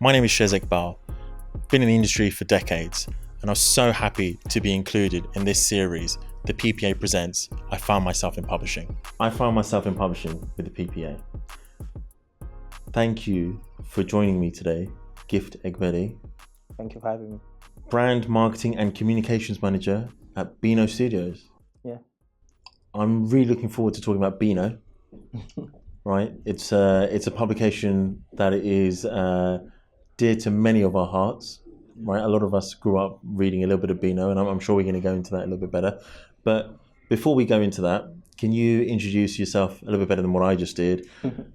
My name is Egbedi. Been in the industry for decades, and I'm so happy to be included in this series, the PPA Presents I Found Myself in Publishing. I found myself in publishing with the PPA. Thank you for joining me today, Gift Egbedi. Thank you for having me. Brand Marketing and Communications Manager at Beano Studios. Yeah. I'm really looking forward to talking about Beano. Right, it's a publication that is dear to many of our hearts. Right, a lot of us grew up reading a little bit of Beano, and I'm sure we're going to go into that a little bit better. But before we go into that, can you introduce yourself a little bit better than what I just did?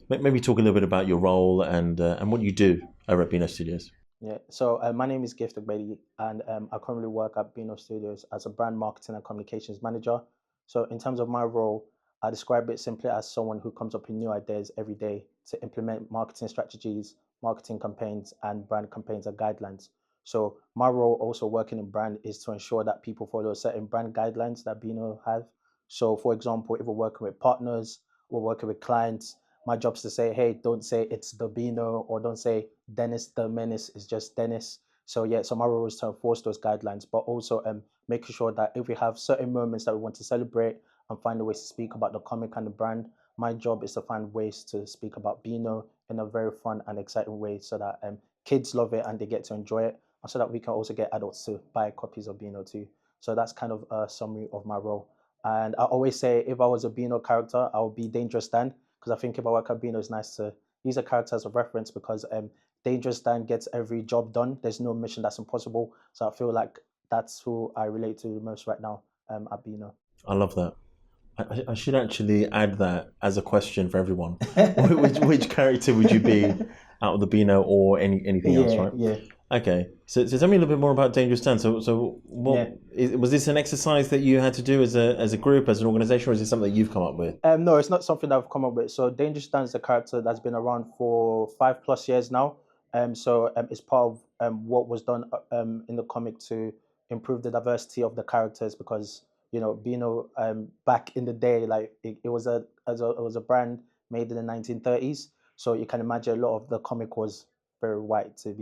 Maybe talk a little bit about your role and what you do over at Beano Studios. Yeah. So my name is Gift Egbedi, and I currently work at Beano Studios as a brand marketing and communications manager. So in terms of my role, I describe it simply as someone who comes up with new ideas every day to implement marketing strategies, marketing campaigns, and brand campaigns and guidelines. So my role also working in brand is to ensure that people follow certain brand guidelines that Beano have. So for example, if we're working with partners, we're working with clients, my job is to say, hey, don't say it's the Beano, or don't say Dennis the Menace, it's just Dennis. So yeah, so my role is to enforce those guidelines, but also making sure that if we have certain moments that we want to celebrate and find a way to speak about the comic and the brand, my job is to find ways to speak about Beano in a very fun and exciting way so that kids love it and they get to enjoy it, and so that we can also get adults to buy copies of Beano too. So that's kind of a summary of my role. And I always say if I was a Beano character, I would be Dangerous Dan, because I think if I work at Beano, it's nice to use a character as a reference, because Dangerous Dan gets every job done. There's no mission that's impossible. So I feel like that's who I relate to the most right now at Beano. I love that. I should actually add that as a question for everyone. which character would you be out of the Beano or anything else, right? Yeah. Okay, so tell me a little bit more about Dangerous Dan. So what was this an exercise that you had to do as a group, as an organization, or is it something that you've come up with? No, it's not something that I've come up with. So Dangerous Dan is a character that's been around for 5+ years now. So it's part of what was done in the comic to improve the diversity of the characters, because Beano back in the day, like it was a brand made in the 1930s. So you can imagine a lot of the comic was very white, to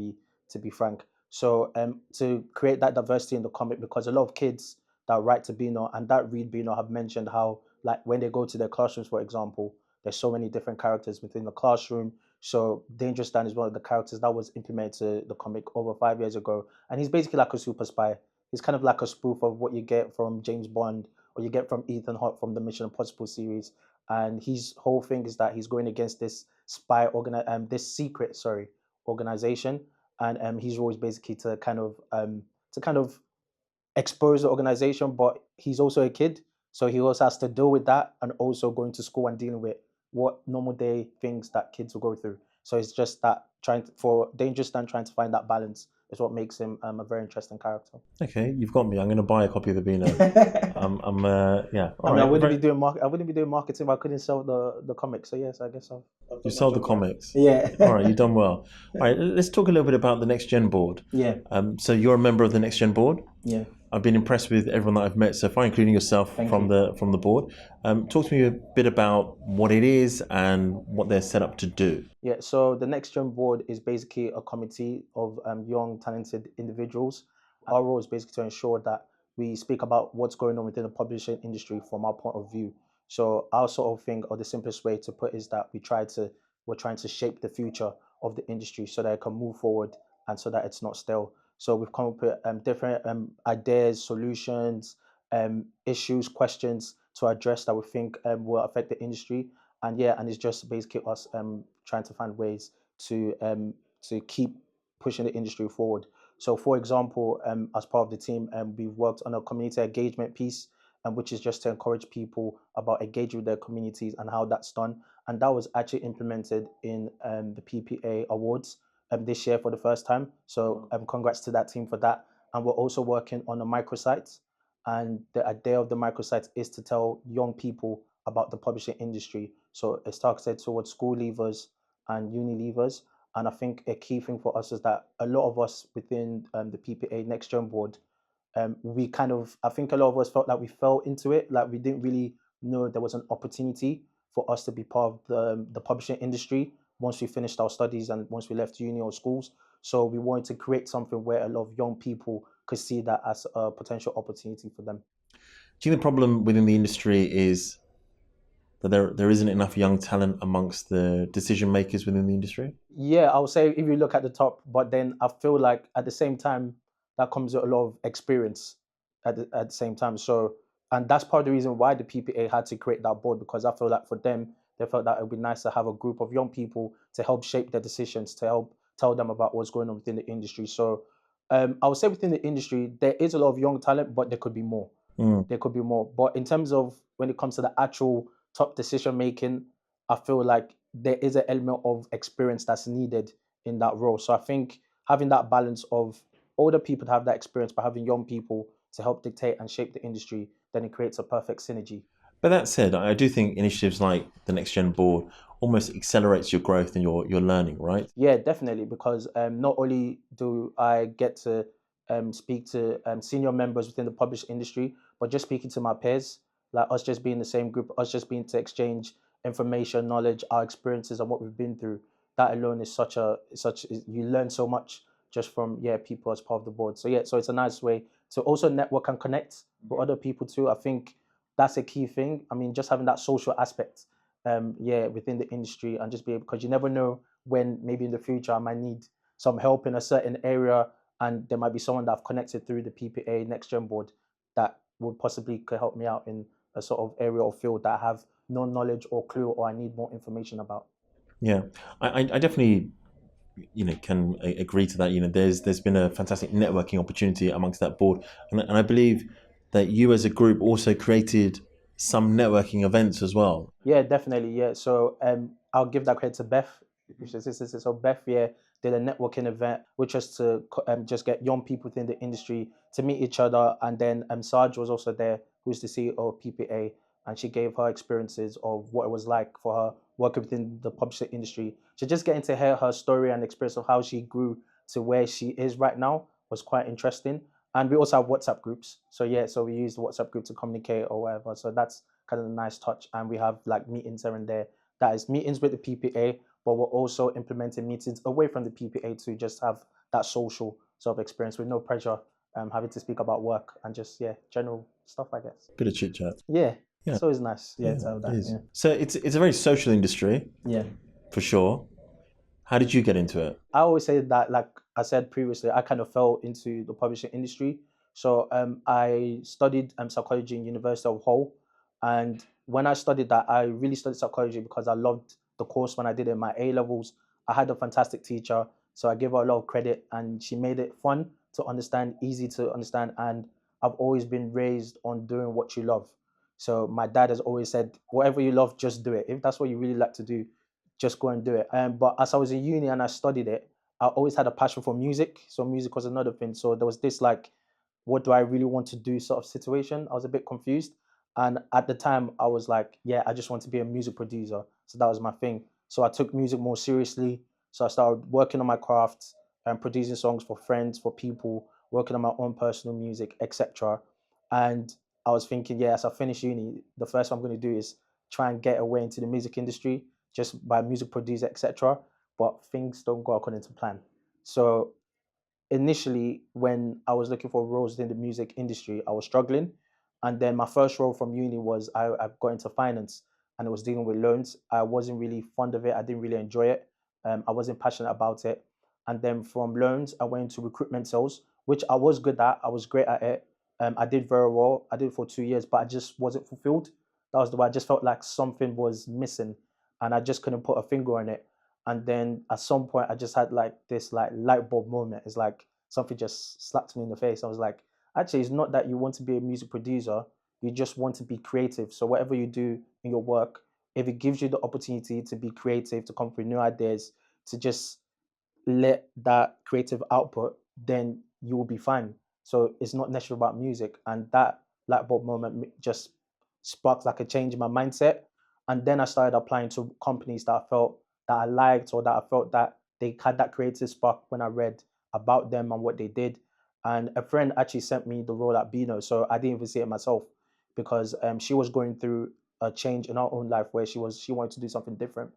be frank. So to create that diversity in the comic, because a lot of kids that write to Beano and that read Beano have mentioned how, like, when they go to their classrooms, for example, there's so many different characters within the classroom. So Dangerous Dan is one of the characters that was implemented to the comic over 5 years ago, and he's basically like a super spy. He's kind of like a spoof of what you get from James Bond, or you get from Ethan Hawke from the Mission Impossible series. And his whole thing is that he's going against this this secret organization, and his role is basically to kind of expose the organization, but he's also a kid, so he also has to deal with that, and also going to school and dealing with what normal day things that kids will go through. So it's just that for Dangerous Dan, trying to find that balance is what makes him a very interesting character. Okay, you've got me. I'm going to buy a copy of the Beano. Yeah. I wouldn't be doing marketing if I couldn't sell the comics. So yes, I guess You sold the comics. Yeah. All right, you've done well. All right, let's talk a little bit about the Next Gen Board. Yeah. So you're a member of the Next Gen Board. Yeah. I've been impressed with everyone that I've met so far, including yourself from the board. Talk to me a bit about what it is and what they're set up to do. Yeah, so the Next Gen Board is basically a committee of young, talented individuals. Our role is basically to ensure that we speak about what's going on within the publishing industry from our point of view. So our sort of thing, or the simplest way to put, is that we're trying to shape the future of the industry so that it can move forward and so that it's not stale. So we've come up with different ideas, solutions, issues, questions to address that we think will affect the industry. And it's just basically us trying to find ways to keep pushing the industry forward. So for example, as part of the team, we've worked on a community engagement piece, which is just to encourage people about engaging with their communities and how that's done. And that was actually implemented in the PPA Awards this year for the first time. So congrats to that team for that. And we're also working on a microsite. And the idea of the microsite is to tell young people about the publishing industry. So it's targeted towards school leavers and uni leavers. And I think a key thing for us is that a lot of us within the PPA Next Gen Board, I think a lot of us felt like we fell into it, like we didn't really know there was an opportunity for us to be part of the publishing industry. once we finished our studies and once we left uni or schools. So we wanted to create something where a lot of young people could see that as a potential opportunity for them. Do you think the problem within the industry is that there isn't enough young talent amongst the decision makers within the industry? Yeah, I would say if you look at the top, but then I feel like at the same time that comes with a lot of experience at the same time. So, and that's part of the reason why the PPA had to create that board, because I feel like for them, they felt that it would be nice to have a group of young people to help shape their decisions, to help tell them about what's going on within the industry. So, I would say within the industry there is a lot of young talent, but there could be more. Mm. There could be more. But in terms of when it comes to the actual top decision making, I feel like there is an element of experience that's needed in that role. So I think having that balance of older people to have that experience, but having young people to help dictate and shape the industry, then it creates a perfect synergy. But that said, I do think initiatives like the Next Gen Board almost accelerates your growth and your learning, right? Yeah, definitely, because not only do I get to speak to senior members within the publishing industry, but just speaking to my peers, like us just being in the same group, us just being to exchange information, knowledge, our experiences, and what we've been through. That alone is you learn so much just from people as part of the board. So yeah, so it's a nice way to also network and connect with other people too. I think that's a key thing. I mean, just having that social aspect, within the industry, and just be able, because you never know when maybe in the future I might need some help in a certain area, and there might be someone that I've connected through the PPA Next Gen Board that would possibly could help me out in a sort of area or field that I have no knowledge or clue, or I need more information about. Yeah, I definitely can agree to that. There's been a fantastic networking opportunity amongst that board, and I believe that you as a group also created some networking events as well. Yeah, definitely. Yeah. So I'll give that credit to Beth. So Beth, yeah, did a networking event, which was to just get young people within the industry to meet each other. And then Sarge was also there, who's the CEO of PPA, and she gave her experiences of what it was like for her working within the publishing industry. So just getting to hear her story and experience of how she grew to where she is right now was quite interesting. And we also have WhatsApp groups. So yeah, so we use the WhatsApp group to communicate or whatever. So that's kind of a nice touch. And we have like meetings here and there. That is meetings with the PPA, but we're also implementing meetings away from the PPA to just have that social sort of experience with no pressure, having to speak about work and just general stuff, I guess. Bit of chit chat. Yeah, Yeah, it's always nice. yeah, To have it that. is. So it's a very social industry Yeah. for sure. How did you get into it? I always say that, like I said previously, I kind of fell into the publishing industry. So I studied psychology in University of Hull, and when I studied that, I really studied psychology because I loved the course when I did it in my A levels. I had a fantastic teacher, so I give her a lot of credit, and she made it fun to understand, easy to understand, and I've always been raised on doing what you love. So my dad has always said, whatever you love, just do it. If that's what you really like to do, just go and do it. But as I was in uni and I studied it, I always had a passion for music. So music was another thing. So there was this like, what do I really want to do sort of situation. I was a bit confused. And at the time I was like, yeah, I just want to be a music producer. So that was my thing. So I took music more seriously. So I started working on my craft and producing songs for friends, for people, working on my own personal music, etc. And I was thinking, yeah, as I finish uni, the first thing I'm going to do is try and get away into the music industry just by music producer, etc. But things don't go according to plan. So initially, when I was looking for roles in the music industry, I was struggling. And then my first role from uni was I got into finance, and it was dealing with loans. I wasn't really fond of it. I didn't really enjoy it. I wasn't passionate about it. And then from loans, I went into recruitment sales, which I was good at. I was great at it. I did very well. I did it for 2 years, but I just wasn't fulfilled. That was the way I just felt like something was missing, and I just couldn't put a finger on it. And then at some point I just had like this like light bulb moment. It's like something just slapped me in the face. I was like, actually, it's not that you want to be a music producer, you just want to be creative. So whatever you do in your work, if it gives you the opportunity to be creative, to come up with new ideas, to just let that creative output, then you will be fine. So it's not necessarily about music. And that light bulb moment just sparked like a change in my mindset. And then I started applying to companies that I felt that I liked, or that I felt that they had that creative spark when I read about them and what they did. And a friend actually sent me the role at Beano. So I didn't even see it myself, because she was going through a change in her own life where she wanted to do something different.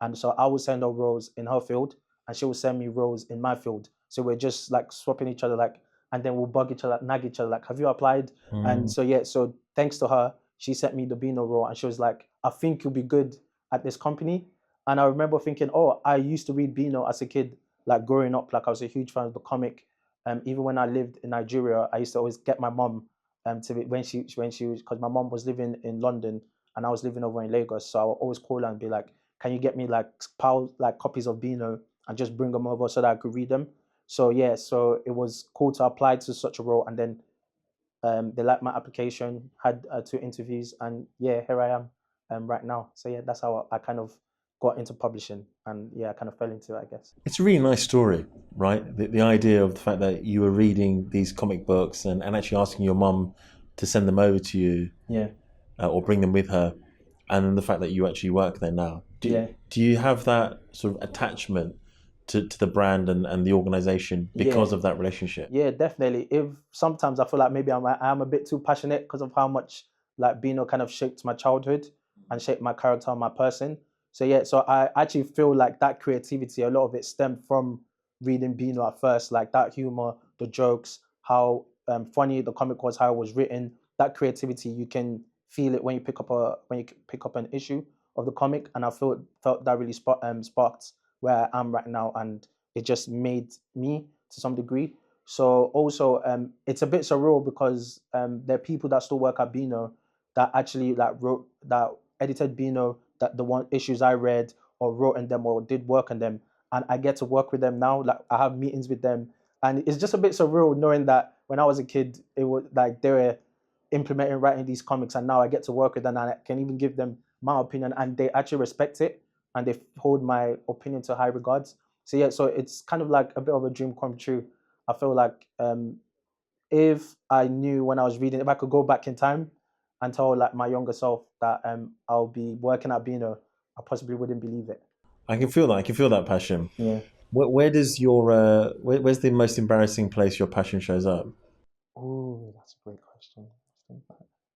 And so I would send her roles in her field, and she would send me roles in my field. So we're just like swapping each other, like, and then we'll bug each other, nag each other, like, have you applied? And so yeah, so thanks to her, she sent me the Beano role, and she was like, I think you'll be good at this company. And I remember thinking, oh, I used to read Beano as a kid, like growing up, like I was a huge fan of the comic. Even when I lived in Nigeria, I used to always get my mom to when she was, because my mom was living in London and I was living over in Lagos, so I would always call her and be like, can you get me like copies of Beano and just bring them over so that I could read them. So yeah, so it was cool to apply to such a role, and then they liked my application, had 2 interviews, and yeah, here I am right now. So yeah, that's how I kind of got into publishing, and yeah, I kind of fell into it, I guess. It's a really nice story, right? The idea of the fact that you were reading these comic books and actually asking your mum to send them over to you, Yeah. Or bring them with her, and then the fact that you actually work there now. Do you have that sort of attachment to the brand and the organization because of that relationship? Yeah, definitely. If sometimes I feel like maybe I'm a bit too passionate because of how much like Beano kind of shaped my childhood and shaped my character and my person. So yeah, so I actually feel like that creativity, a lot of it stemmed from reading Beano at first, like that humor, the jokes, how funny the comic was, how it was written. That creativity, you can feel it when you pick up an issue of the comic, and I felt that really sparked where I am right now, and it just made me to some degree. So also, it's a bit surreal because there are people that still work at Beano that actually like wrote that edited Beano, that the one issues I read or wrote in them or did work on them, and I get to work with them now. Like I have meetings with them, and it's just a bit surreal knowing that when I was a kid, it was like they were implementing writing these comics, and now I get to work with them and I can even give them my opinion, and they actually respect it and they hold my opinion to high regards. So yeah, so it's kind of like a bit of a dream come true. I feel like if I knew when I was reading, if I could go back in time and tell like my younger self that I'll be working at Beano, I possibly wouldn't believe it. I can feel that. I can feel that passion. Yeah. Where does your where's the most embarrassing place your passion shows up? Oh, that's a great question. I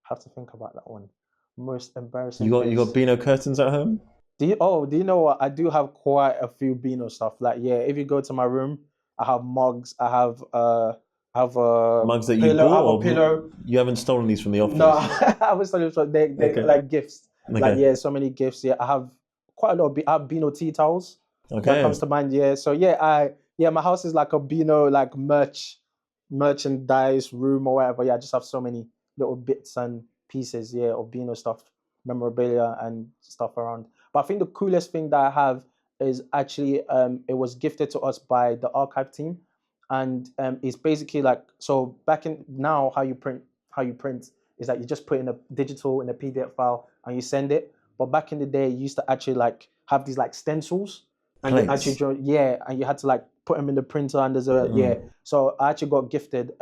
have to think about that one. Most embarrassing You got place. Beano curtains at home? Do you know what? I do have quite a few Beano stuff. Like, yeah, if you go to my room, I have mugs, I have a Mugs that you pillow, I have bought, a or pillow. you haven't stolen these from the No, office? I was telling you, so they Okay. like gifts. Like, Okay. yeah, so many gifts. Yeah, I have quite a lot of I have Beano tea towels. That Okay. comes to mind. Yeah. So yeah, my house is like a Beano like merchandise room or whatever. Yeah, I just have so many little bits and pieces, yeah, of Beano stuff, memorabilia and stuff around. But I think the coolest thing that I have is actually it was gifted to us by the archive team, and it's basically like, so back in now how you print is that you just put in a digital in a PDF file and you send it. But back in the day, you used to actually like have these like stencils, and you actually Plates. draw, yeah, and you had to like put them in the printer, and there's a yeah. So I actually got gifted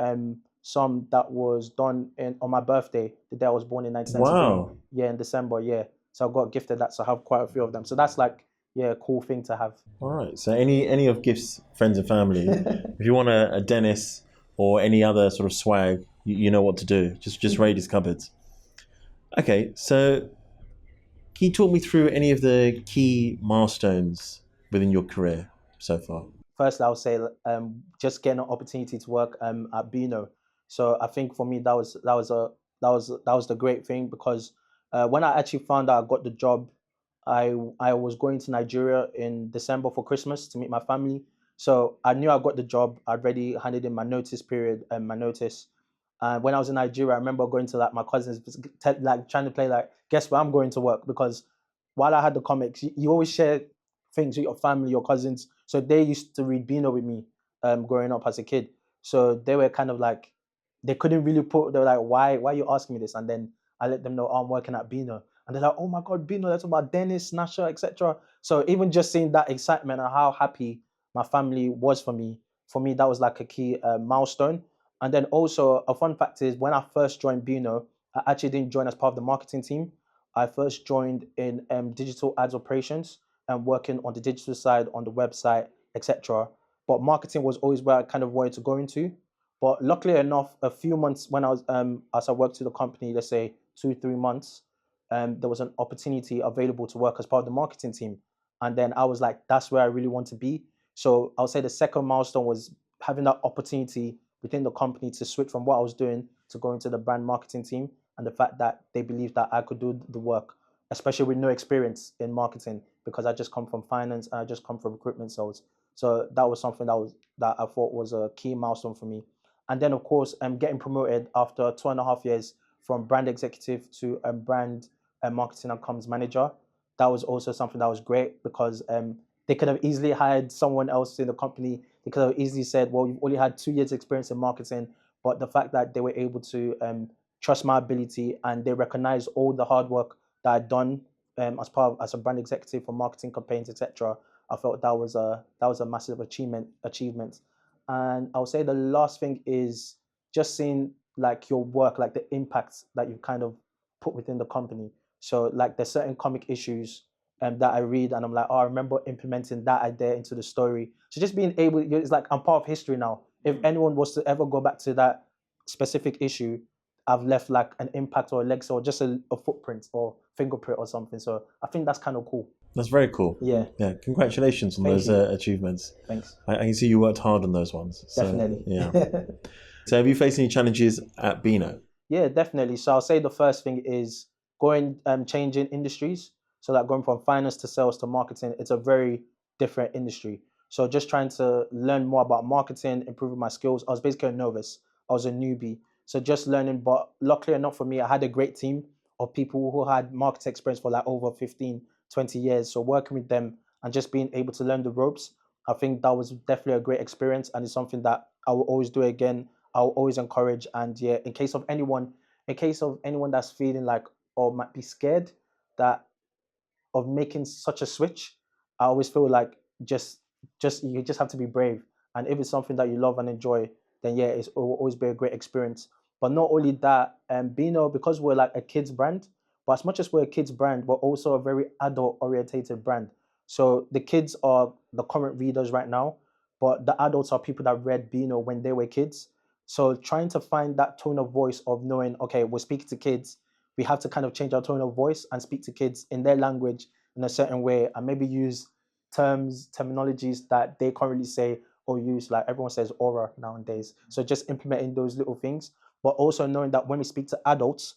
some that was done on my birthday, the day I was born in 1993. Wow. Yeah, in December. Yeah, so I got gifted that. So I have quite a few of them. So that's like, yeah, a cool thing to have. All right. So any of Gift's friends and family, if you want a Dennis or any other sort of swag, you know what to do. Just raid his cupboards. Okay. So can you talk me through any of the key milestones within your career so far? Firstly, I would say just getting an opportunity to work at Beano. So I think for me that was the great thing, because when I actually found out I got the job, I was going to Nigeria in December for Christmas to meet my family. So I knew I got the job. I'd already handed in my notice period and my notice. When I was in Nigeria, I remember going to like my cousins, like trying to play like, guess where I'm going to work, because while I had the comics, you always share things with your family, your cousins. So they used to read Beano with me growing up as a kid. So they were kind of like, they couldn't really they were like, why are you asking me this? And then I let them know, oh, I'm working at Beano. And they're like, oh my God, Beano, that's about Dennis, Nasha, etc. So even just seeing that excitement and how happy my family was for me, that was like a key milestone. And then also a fun fact is, when I first joined Beano, I actually didn't join as part of the marketing team. I first joined in digital ads operations and working on the digital side, on the website, etc. But marketing was always where I kind of wanted to go into. But luckily enough, a few months when I was as I worked to the company, let's say 2-3 months, there was an opportunity available to work as part of the marketing team. And then I was like, that's where I really want to be. So I'll say the second milestone was having that opportunity within the company to switch from what I was doing to go into the brand marketing team, and the fact that they believed that I could do the work, especially with no experience in marketing, because I just come from finance and I just come from recruitment sales. So that was something that I thought was a key milestone for me. And then of course, getting promoted after 2.5 years from brand executive to brand marketing and comms manager. That was also something that was great, because they could have easily hired someone else in the company. They could have easily said, well, you've only had 2 years experience in marketing. But the fact that they were able to trust my ability, and they recognize all the hard work that I'd done as a brand executive for marketing campaigns, etc. I felt that was a massive achievement. And I would say the last thing is just seeing like your work, like the impact that you've kind of put within the company. So like there's certain comic issues that I read, and I'm like, oh, I remember implementing that idea into the story. So just being able, it's like I'm part of history now. If anyone was to ever go back to that specific issue, I've left like an impact or a legacy or just a footprint or fingerprint or something. So I think that's kind of cool. That's very cool. Yeah. Yeah. Congratulations on Thank those you. Achievements. Thanks. I can see you worked hard on those ones. So, Definitely. Yeah. So have you faced any challenges at Beano? Yeah, definitely. So I'll say the first thing is going changing industries. So like going from finance to sales to marketing, it's a very different industry. So just trying to learn more about marketing, improving my skills. I was basically a novice. I was a newbie. So just learning, but luckily enough for me, I had a great team of people who had marketing experience for like over 15, 20 years. So working with them and just being able to learn the ropes, I think that was definitely a great experience, and it's something that I will always do again. I'll always encourage. And yeah, in case of anyone that's feeling like or might be scared that of making such a switch, I always feel like just you just have to be brave. And if it's something that you love and enjoy, then yeah, it will always be a great experience. But not only that, Beano, because we're like a kids brand, but as much as we're a kids brand, we're also a very adult orientated brand. So the kids are the current readers right now, but the adults are people that read Beano when they were kids. So trying to find that tone of voice of knowing, okay, we're speaking to kids, we have to kind of change our tone of voice and speak to kids in their language in a certain way, and maybe use terminologies that they currently say or use. Like everyone says aura nowadays. So just implementing those little things, but also knowing that when we speak to adults,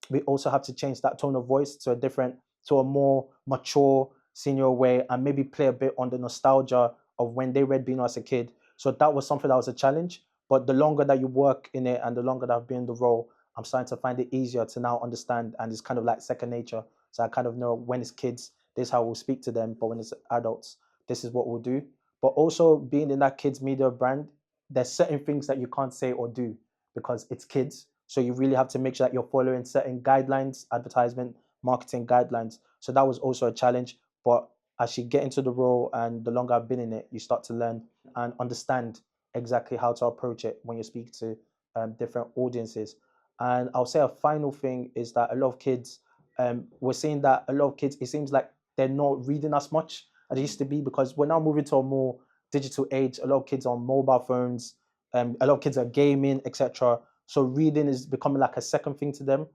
we also have to change that tone of voice to a more mature, senior way, and maybe play a bit on the nostalgia of when they read Beano as a kid. So that was something that was a challenge. But the longer that you work in it and the longer that I've been in the role, I'm starting to find it easier to now understand, and it's kind of like second nature. So I kind of know when it's kids, this is how we'll speak to them, but when it's adults, this is what we'll do. But also being in that kids media brand, there's certain things that you can't say or do because it's kids. So you really have to make sure that you're following certain guidelines, advertisement, marketing guidelines. So that was also a challenge. But as you get into the role and the longer I've been in it, you start to learn and understand exactly how to approach it when you speak to different audiences. And I'll say a final thing is that a lot of kids, we're seeing that a lot of kids, it seems like they're not reading as much as it used to be, because we're now moving to a more digital age. A lot of kids are on mobile phones, a lot of kids are gaming, etc. So reading is becoming like a second thing to them.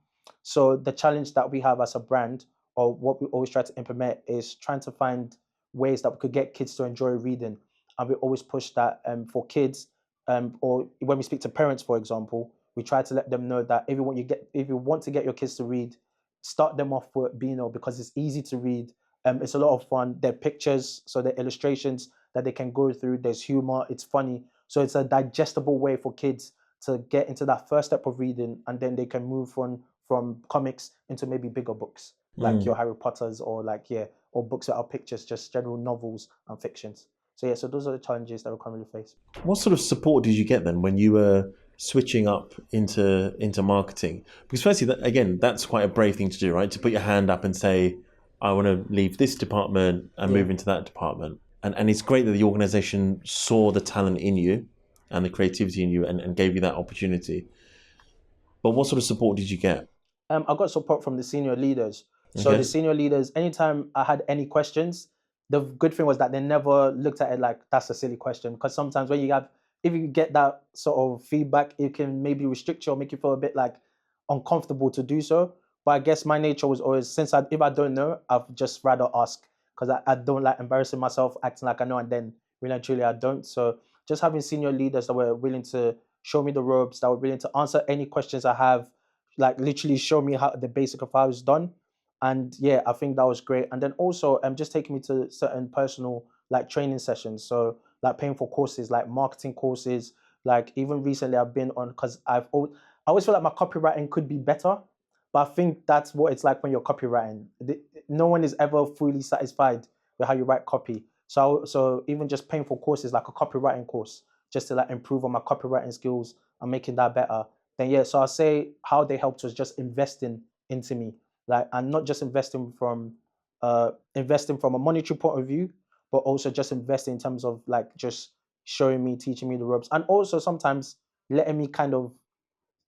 So the challenge that we have as a brand, or what we always try to implement, is trying to find ways that we could get kids to enjoy reading. And we always push that for kids, or when we speak to parents, for example, we try to let them know that if you want to get your kids to read, start them off with Beano, because it's easy to read. It's a lot of fun. There are pictures, so there are illustrations that they can go through. There's humor. It's funny. So it's a digestible way for kids to get into that first step of reading, and then they can move from comics into maybe bigger books like your Harry Potters, or or books that are pictures, just general novels and fictions. So yeah, so those are the challenges that we currently face. What sort of support did you get then when you were switching up into marketing? Because firstly, again, that's quite a brave thing to do, right? To put your hand up and say, I want to leave this department and move into that department. And it's great that the organization saw the talent in you and the creativity in you, and gave you that opportunity. But what sort of support did you get? I got support from the senior leaders. So the senior leaders, anytime I had any questions, the good thing was that they never looked at it like that's a silly question. Because sometimes if you get that sort of feedback, it can maybe restrict you or make you feel a bit like uncomfortable to do so. But I guess my nature was always, if I don't know, I've just rather ask. because I don't like embarrassing myself, acting like I know, and then really and truly I don't. So just having senior leaders that were willing to show me the ropes, that were willing to answer any questions I have, like literally show me how the basic of how it's done. And yeah, I think that was great. And then also just taking me to certain personal like training sessions. So like paying for courses, like marketing courses. Like even recently I've been on, because I always feel like my copywriting could be better, but I think that's what it's like when you're copywriting. No one is ever fully satisfied with how you write copy. So even just paying for courses like a copywriting course, just to like improve on my copywriting skills and making that better. Then yeah, so I'll say how they helped was just investing into me, like, and not just investing from a monetary point of view, but also just investing in terms of like just showing me, teaching me the ropes, and also sometimes letting me kind of,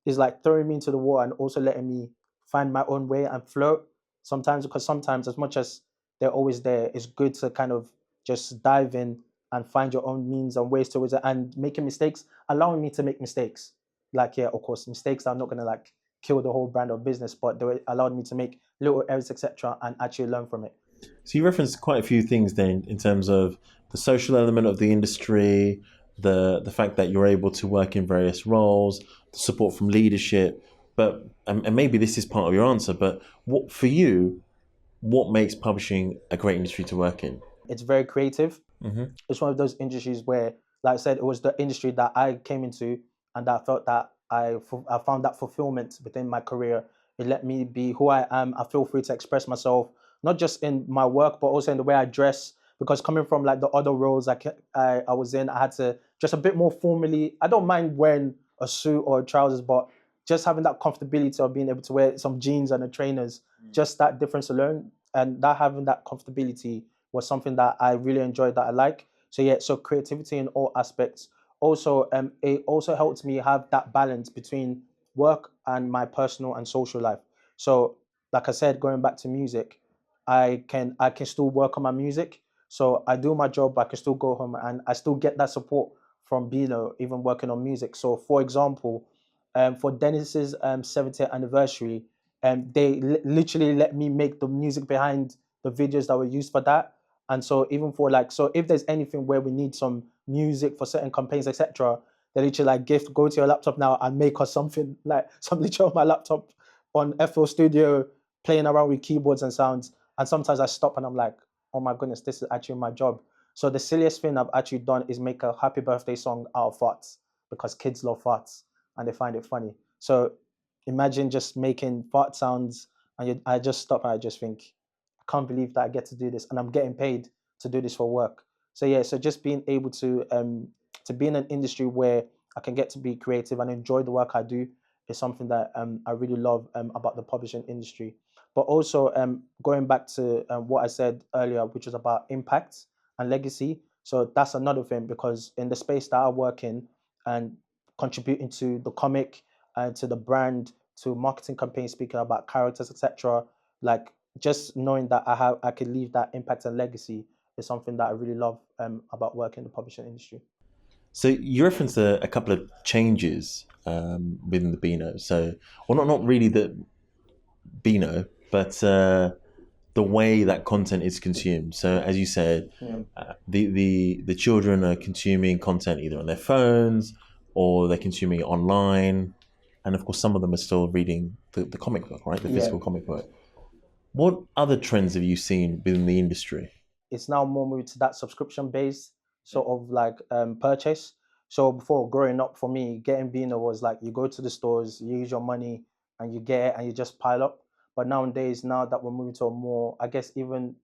is like throwing me into the water and also letting me find my own way and float sometimes, because sometimes as much as they're always there, it's good to kind of just dive in and find your own means and ways towards it, and making mistakes, allowing me to make mistakes. Like, yeah, of course, mistakes are not going to like kill the whole brand or business, but they allowed me to make little errors, etc., and actually learn from it. So you referenced quite a few things then in terms of the social element of the industry, the fact that you're able to work in various roles, the support from leadership. But and maybe this is part of your answer, but what for you, what makes publishing a great industry to work in? It's very creative. Mm-hmm. It's one of those industries where, like I said, it was the industry that I came into, and that I felt that I found that fulfillment within my career. It let me be who I am. I feel free to express myself, not just in my work, but also in the way I dress. Because coming from like the other roles I was in, I had to dress a bit more formally. I don't mind wearing a suit or trousers, but just having that comfortability of being able to wear some jeans and a trainers, just that difference alone, and that having that comfortability was something that I really enjoyed, that I like. So yeah, so creativity in all aspects. Also, it also helped me have that balance between work and my personal and social life. So, like I said, going back to music, I can still work on my music. So I do my job, but I can still go home and I still get that support from Beano, even working on music. So, for example, for Dennis's 70th anniversary, they literally let me make the music behind the videos that were used for that. And so even for like, so if there's anything where we need some music for certain campaigns, etc., they literally like gift go to your laptop now and make us something, like some literally on my laptop on FL Studio, playing around with keyboards and sounds. And sometimes I stop and I'm like, oh my goodness, this is actually my job. So the silliest thing I've actually done is make a happy birthday song out of farts, because kids love farts and they find it funny. So imagine just making fart sounds, and I just stop and I just think, I can't believe that I get to do this and I'm getting paid to do this for work. So yeah, so just being able to be in an industry where I can get to be creative and enjoy the work I do is something that I really love about the publishing industry. But also going back to what I said earlier, which was about impact and legacy. So that's another thing, because in the space that I work in and contributing to the comic and to the brand, to marketing campaigns, speaking about characters, etc., like just knowing that I can leave that impact and legacy is something that I really love about working in the publishing industry. So you referenced a couple of changes within the Beano. So, well, not really the Beano, but the way that content is consumed. So, as you said, the children are consuming content either on their phones or they're consuming it online, and of course, some of them are still reading the comic book, right? The physical comic book. What other trends have you seen within the industry? It's now more moved to that subscription based sort of like purchase. So before, growing up for me, getting Beano was like you go to the stores, you use your money and you get it and you just pile up. But nowadays, now that we're moving to a more, I guess even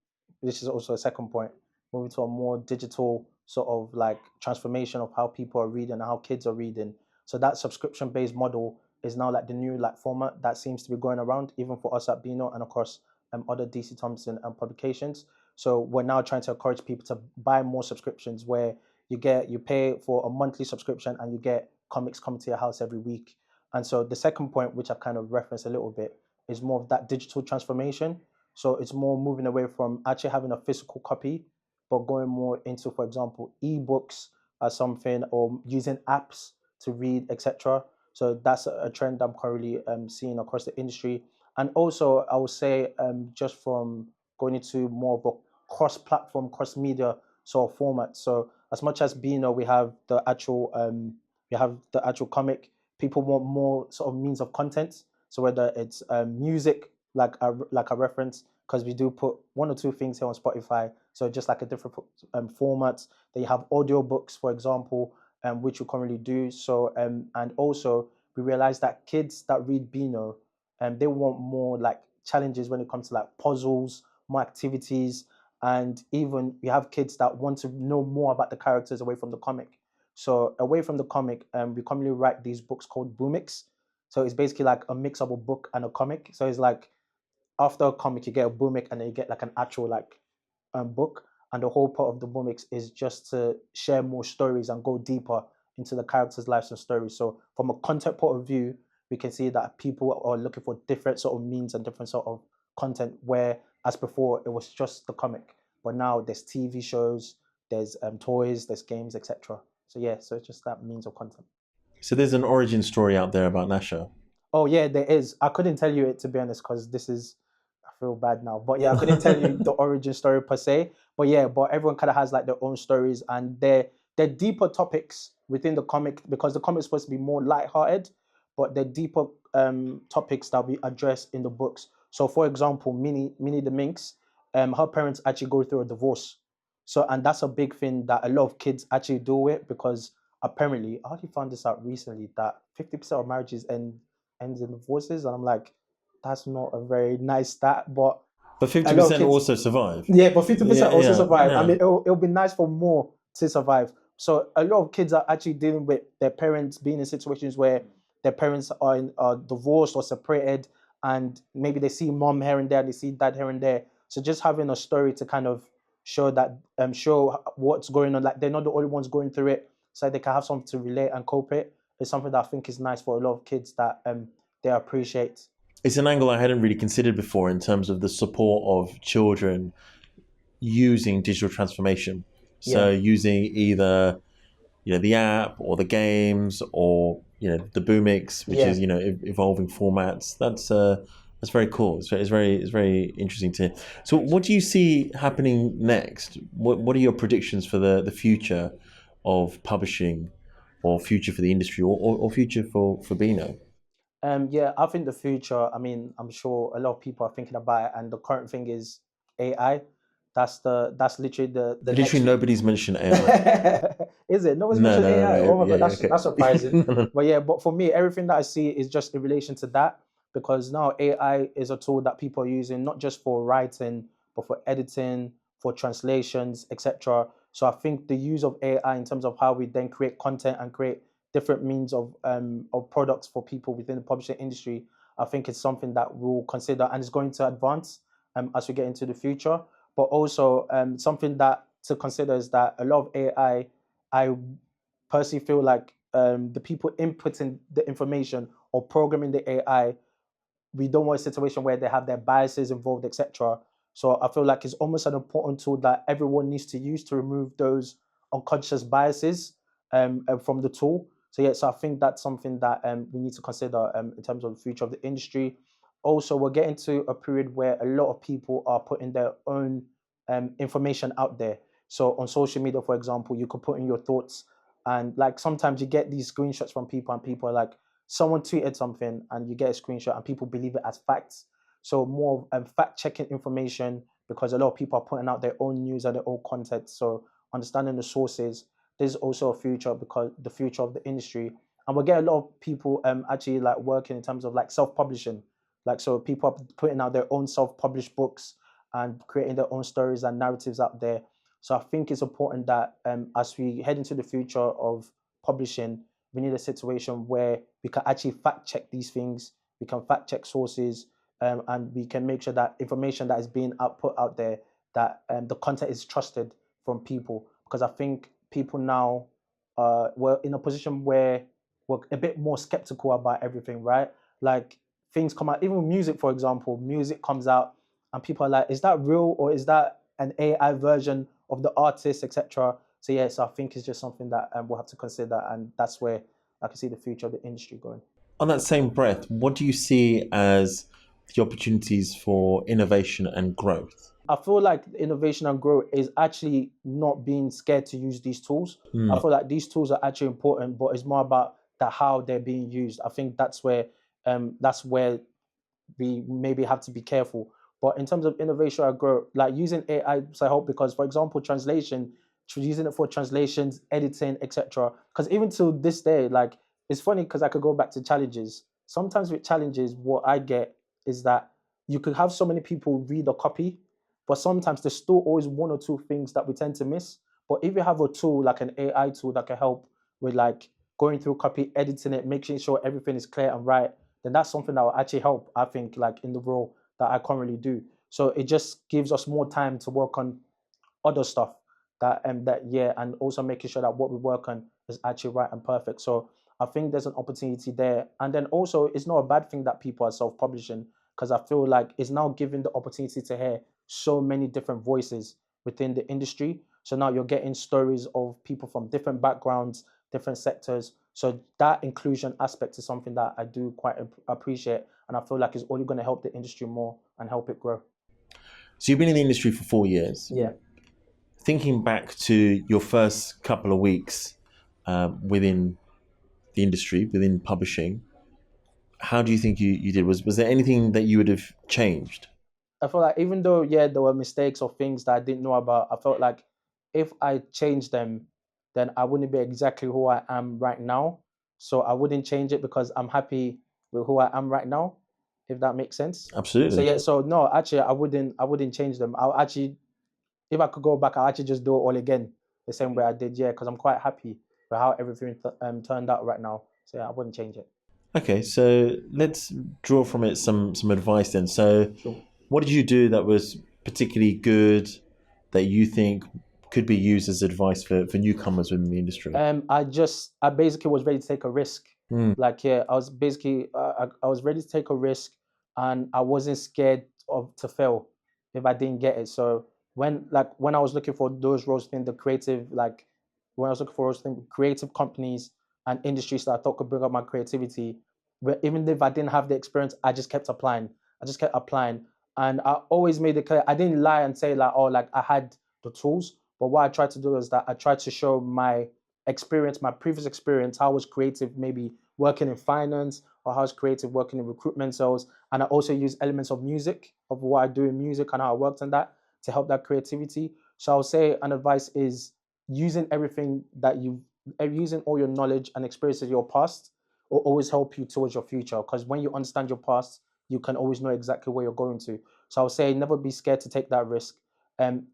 this is also a second point, moving to a more digital sort of like transformation of how people are reading and how kids are reading. So that subscription based model is now like the new like format that seems to be going around, even for us at Beano and of course other DC Thompson publications. So we're now trying to encourage people to buy more subscriptions, where you pay for a monthly subscription and you get comics coming to your house every week. And so the second point, which I kind of referenced a little bit, is more of that digital transformation. So it's more moving away from actually having a physical copy, but going more into, for example, ebooks or something, or using apps to read, etc. So that's a trend I'm currently seeing across the industry. And also, I would say just from going into more of a cross-platform, cross-media sort of format. So as much as Beano, we have the actual comic. People want more sort of means of content. So whether it's music, like a reference, because we do put one or two things here on Spotify. So just like a different format. Then you have audio books, for example, which we currently do. So and also we realize that kids that read Beano, they want more like challenges when it comes to like puzzles, more activities, and even we have kids that want to know more about the characters away from the comic. So away from the comic, we commonly write these books called boomix. So it's basically like a mix of a book and a comic. So it's like after a comic, you get a boomix, and then you get like an actual like book. And the whole part of the boomix is just to share more stories and go deeper into the characters' lives and stories. So from a content point of view, we can see that people are looking for different sort of means and different sort of content. Where as before it was just the comic, but now there's TV shows, there's toys, there's games, etc. So yeah, so it's just that means of content. So there's an origin story out there about Nasha. Oh yeah, there is. I couldn't tell you it, to be honest, because this is, I feel bad now. But yeah, I couldn't tell you the origin story per se. But yeah, but everyone kind of has like their own stories, and they're deeper topics within the comic, because the comic is supposed to be more light-hearted, but they're deeper topics that we address in the books. So for example, Minnie the Minx, her parents actually go through a divorce. So and that's a big thing that a lot of kids actually do it, because apparently I only found this out recently that 50% of marriages ends in divorces, and I'm like, that's not a very nice stat, but But a lot of 50% kids, also survive. yeah, but 50% Yeah, also yeah, survive. I yeah. mean, it'll be nice for more to survive. So a lot of kids are actually dealing with their parents being in situations where their parents are divorced or separated, and maybe they see mom here and there, they see dad here and there. So just having a story to kind of show that, show what's going on, like they're not the only ones going through it, so they can have something to relate and cope it, is something that I think is nice for a lot of kids that they appreciate. It's an angle I hadn't really considered before in terms of the support of children using digital transformation. Yeah. So using either the app or the games or the boomix, which Yeah. is evolving formats. That's very cool. It's very interesting to hear. So what do you see happening next? What are your predictions for the future of publishing, or future for the industry, or future for Beano? Yeah, I think the future, I mean, I'm sure a lot of people are thinking about it, and the current thing is AI. That's literally the Literally next. nobody's mentioned AI. Is it? No one's No, mentioned no, AI. no. Oh my Yeah, god, yeah, that's surprising. okay. But yeah, but for me, everything that I see is just in relation to that, because now AI is a tool that people are using not just for writing, but for editing, for translations, etc. So I think the use of AI in terms of how we then create content and create different means of products for people within the publishing industry, I think it's something that we'll consider and is going to advance as we get into the future. But also something that to consider is that a lot of I personally feel like the people inputting the information or programming the AI, we don't want a situation where they have their biases involved, etc. So I feel like it's almost an important tool that everyone needs to use to remove those unconscious biases from the tool. So yeah, so I think that's something that we need to consider in terms of the future of the industry. Also, we're getting to a period where a lot of people are putting their own information out there. So on social media, for example, you could put in your thoughts, and like sometimes you get these screenshots from people, and people are like, someone tweeted something and you get a screenshot and people believe it as facts. So more fact checking information, because a lot of people are putting out their own news and their own content. So understanding the sources, there's also a future, because the future of the industry. And we'll get a lot of people actually like working in terms of like self-publishing. Like, so people are putting out their own self-published books and creating their own stories and narratives out there. So I think it's important that as we head into the future of publishing, we need a situation where we can actually fact check these things. We can fact check sources, and we can make sure that information that is being put out there, that the content is trusted from people. Because I think people now we're in a position where we're a bit more skeptical about everything, right? Like things come out, even music, for example, music comes out, and people are like, "Is that real, or is that an AI version of the artist, etc." So yeah, so I think it's just something that we'll have to consider, and that's where I can see the future of the industry going. On that same breath, what do you see as the opportunities for innovation and growth? I feel like innovation and growth is actually not being scared to use these tools. I feel like these tools are actually important, but it's more about how they're being used. I think that's where we maybe have to be careful. But in terms of innovation and growth, like using AI to help, because for example, using it for translations, editing, etc. Because even to this day, like it's funny because I could go back to challenges. Sometimes with challenges, what I get is that you could have so many people read a copy, but sometimes there's still always one or two things that we tend to miss. But if you have a tool like an AI tool that can help with like going through copy, editing it, making sure everything is clear and right, then that's something that will actually help, I think, like in the role that I currently do. So it just gives us more time to work on other stuff and also making sure that what we work on is actually right and perfect. So I think there's an opportunity there. And then also it's not a bad thing that people are self-publishing, because I feel like it's now giving the opportunity to hear so many different voices within the industry. So now you're getting stories of people from different backgrounds, different sectors. So that inclusion aspect is something that I do quite appreciate, and I feel like it's only going to help the industry more and help it grow. So you've been in the industry for 4 years. Yeah. Thinking back to your first couple of weeks within the industry, within publishing, how do you think you did? Was there anything that you would have changed? I feel like even though, yeah, there were mistakes or things that I didn't know about, I felt like if I changed them, then I wouldn't be exactly who I am right now. So I wouldn't change it because I'm happy with who I am right now, if that makes sense. So Absolutely. yeah, so no, actually I wouldn't change them. I'll actually, if I could go back, I'll actually just do it all again the same way I did, yeah, because I'm quite happy with how everything turned out right now. So yeah, I wouldn't change it. Okay, so let's draw from it some advice then. So Sure. what did you do that was particularly good that you think could be used as advice for newcomers within the industry? I basically was ready to take a risk. Mm, Like, yeah, I was ready to take a risk, and I wasn't scared of to fail if I didn't get it. So when I was looking for those roles in the creative, like when I was looking for roles in creative companies and industries that I thought could bring up my creativity, but even if I didn't have the experience, I just kept applying. I just kept applying, and I always made it clear. I didn't lie and say like, oh, like I had the tools. But what I tried to do is that I tried to show my experience, my previous experience, how I was creative, maybe working in finance, or how I was creative working in recruitment sales. And I also use elements of music, of what I do in music and how I worked on that to help that creativity. So I would say an advice is using everything that using all your knowledge and experiences of your past will always help you towards your future. Because when you understand your past, you can always know exactly where you're going to. So I would say never be scared to take that risk.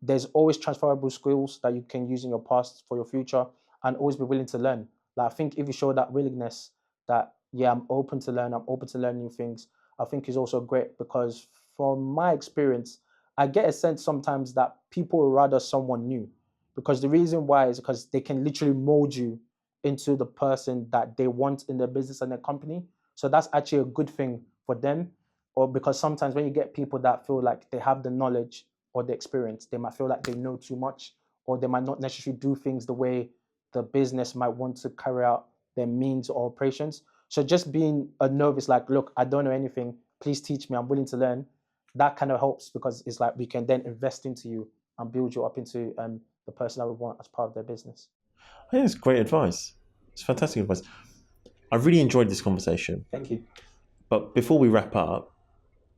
There's always transferable skills that you can use in your past for your future, and always be willing to learn. Like I think if you show that willingness, that yeah, I'm open to learn new things, I think is also great, because from my experience, I get a sense sometimes that people would rather someone new, because the reason why is because they can literally mold you into the person that they want in their business and their company. So that's actually a good thing for them. Or because sometimes when you get people that feel like they have the knowledge or the experience, they might feel like they know too much, or they might not necessarily do things the way the business might want to carry out their means or operations. So just being a novice, like, look, I don't know anything, please teach me, I'm willing to learn, that kind of helps, because it's like we can then invest into you and build you up into the person that we want as part of their business. I think it's great advice. It's fantastic advice. I really enjoyed this conversation. Thank you. But before we wrap up,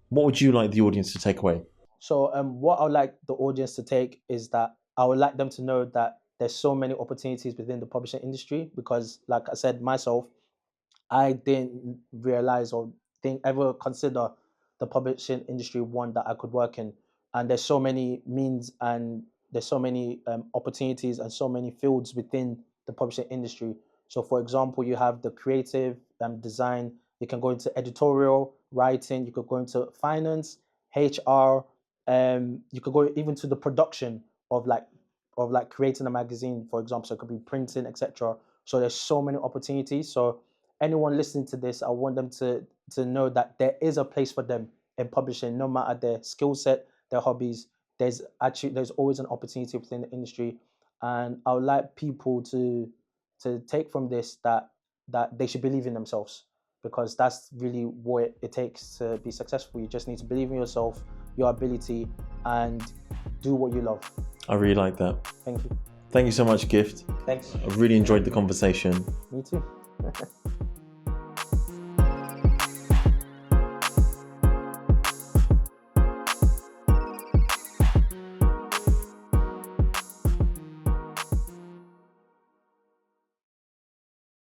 what would you like the audience to take away? So what I would like the audience to take is that I would like them to know that there's so many opportunities within the publishing industry, because like I said myself, I didn't realize or didn't ever consider the publishing industry one that I could work in. And there's so many means, and there's so many opportunities and so many fields within the publishing industry. So, for example, you have the creative design. You can go into editorial writing. You could go into finance, HR. You could go even to the production of like creating a magazine, for example. So it could be printing, etc. So there's so many opportunities. So anyone listening to this, I want them to know that there is a place for them in publishing, no matter their skill set, their hobbies. There's always an opportunity within the industry, and I would like people to take from this that they should believe in themselves, because that's really what it takes to be successful. You just need to believe in yourself, your ability and do what you love. I really like that. Thank you. Thank you so much, Gift. Thanks. I really enjoyed the conversation. Me too.